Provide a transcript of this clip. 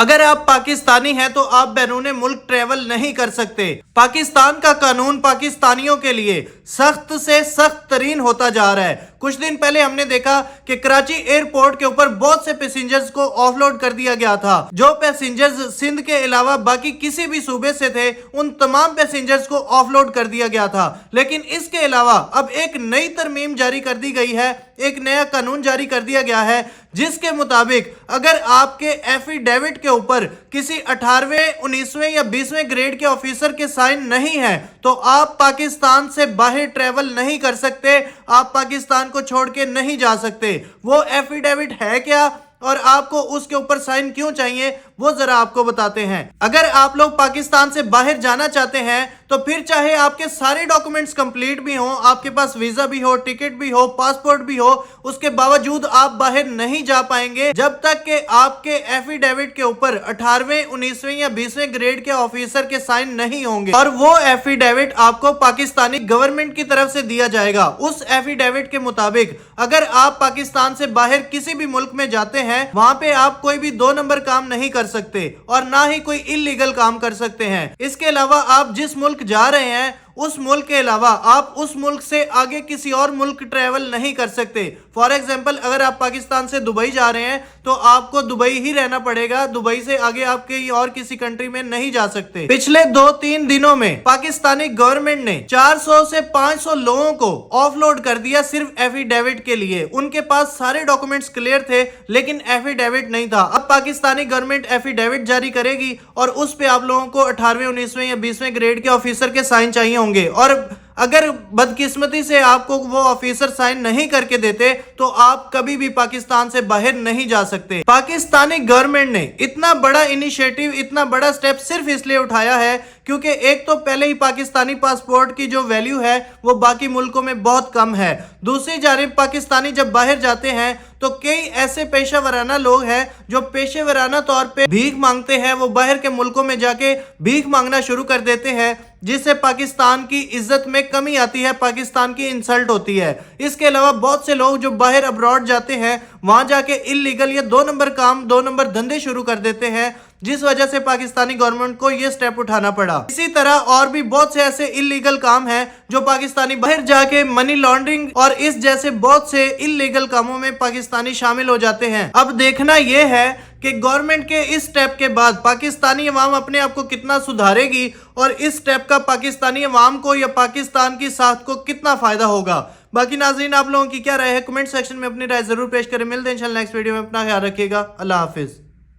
اگر آپ پاکستانی ہیں تو آپ بیرون ملک ٹریول نہیں کر سکتے۔ پاکستان کا قانون پاکستانیوں کے لیے سخت سے سخت ترین ہوتا جا رہا ہے۔ کچھ دن پہلے ہم نے دیکھا کہ کراچی ایئرپورٹ کے اوپر بہت سے پیسنجرز کو آف لوڈ کر دیا گیا تھا۔ جو پیسنجرز سندھ کے علاوہ باقی کسی بھی صوبے سے تھے ان تمام پیسنجرز کو آف لوڈ کر دیا گیا تھا۔ لیکن اس کے علاوہ اب ایک نئی ترمیم جاری کر دی گئی ہے، ایک نیا قانون جاری کر دیا گیا ہے جس کے مطابق اگر آپ کے ایفیڈیوٹ کے اوپر کسی 18ویں 19ویں یا 20ویں گریڈ کے آفیسر کے سائن نہیں ہے تو آپ پاکستان سے باہر ٹریول نہیں کر سکتے، آپ پاکستان کو چھوڑ کے نہیں جا سکتے۔ وہ ایفیڈیوٹ ہے کیا اور آپ کو اس کے اوپر سائن کیوں چاہیے وہ ذرا آپ کو بتاتے ہیں۔ اگر آپ لوگ پاکستان سے باہر جانا چاہتے ہیں تو پھر چاہے آپ کے سارے ڈاکومنٹس کمپلیٹ بھی ہوں، آپ کے پاس ویزا بھی ہو، ٹکٹ بھی ہو، پاسپورٹ بھی ہو، اس کے باوجود آپ باہر نہیں جا پائیں گے جب تک کہ آپ کے ایفیڈیوٹ کے اوپر 18ویں 19ویں یا 20ویں گریڈ کے آفیسر کے سائن نہیں ہوں گے۔ اور وہ ایفیڈیوٹ آپ کو پاکستانی گورنمنٹ کی طرف سے دیا جائے گا۔ اس ایفیڈیوٹ کے مطابق اگر آپ پاکستان سے باہر کسی بھی ملک میں جاتے ہیں وہاں پہ آپ کوئی بھی 2 نمبر کام نہیں کر سکتے اور نہ ہی کوئی انلیگل کام کر سکتے ہیں۔ اس کے علاوہ آپ جس ملک جا رہے ہیں اس ملک کے علاوہ آپ اس ملک سے آگے کسی اور ملک ٹریول نہیں کر سکتے۔ فار ایگزامپل اگر آپ پاکستان سے دبئی جا رہے ہیں تو آپ کو دبئی ہی رہنا پڑے گا، دبئی سے آگے آپ کے اور کسی کنٹری میں نہیں جا سکتے۔ پچھلے 2-3 دنوں میں پاکستانی گورنمنٹ نے 400 سے 500 لوگوں کو آف لوڈ کر دیا صرف ایفیڈیوٹ کے لیے۔ ان کے پاس سارے ڈاکومنٹس کلیئر تھے لیکن ایفیڈیوٹ نہیں تھا۔ اب پاکستانی گورنمنٹ ایفیڈیوٹ جاری کرے گی اور اس پہ آپ لوگوں کو 18ویں 19ویں یا 20ویں گریڈ کے آفیسر کے سائن چاہیے ہوں گے، اور اگر بدقسمتی سے آپ کو وہ آفیسر سائن نہیں کر کے دیتے تو آپ کبھی بھی پاکستان سے باہر نہیں جا سکتے۔ پاکستانی گورنمنٹ نے اتنا بڑا انیشیٹو، اتنا بڑا سٹیپ صرف اس لیے اٹھایا ہے کیونکہ ایک تو پہلے ہی پاکستانی پاسپورٹ کی جو ویلیو ہے وہ باقی ملکوں میں بہت کم ہے، دوسری جانب پاکستانی جب باہر جاتے ہیں تو کئی ایسے پیشہ ورانہ لوگ ہیں جو پیشہ ورانہ طور پہ بھیک مانگتے ہیں، وہ باہر کے ملکوں میں جا کے بھیک مانگنا شروع کر دیتے ہیں جس سے پاکستان کی عزت میں کمی آتی ہے، پاکستان کی انسلٹ ہوتی ہے۔ اس کے علاوہ بہت سے لوگ جو باہر ابراڈ جاتے ہیں وہاں جا کے انلیگل یا 2 نمبر کام، 2 نمبر دھندے شروع کر دیتے ہیں جس وجہ سے پاکستانی گورنمنٹ کو یہ سٹیپ اٹھانا پڑا۔ اسی طرح اور بھی بہت سے ایسے انلیگل کام ہیں جو پاکستانی باہر جا کے منی لانڈرنگ اور اس جیسے بہت سے انلیگل کاموں میں پاکستانی شامل ہو جاتے ہیں۔ اب دیکھنا یہ ہے کہ گورنمنٹ کے اس سٹیپ کے بعد پاکستانی عوام اپنے آپ کو کتنا سدھارے گی اور اس سٹیپ کا پاکستانی عوام کو یا پاکستان کی ساکھ کو کتنا فائدہ ہوگا۔ باقی ناظرین آپ لوگوں کی کیا رائے ہے کمنٹ سیکشن میں اپنی رائے ضرور پیش کریں۔ ملتے ہیں انشاءاللہ نیکسٹ ویڈیو میں، اپنا خیال رکھیے گا، اللہ حافظ۔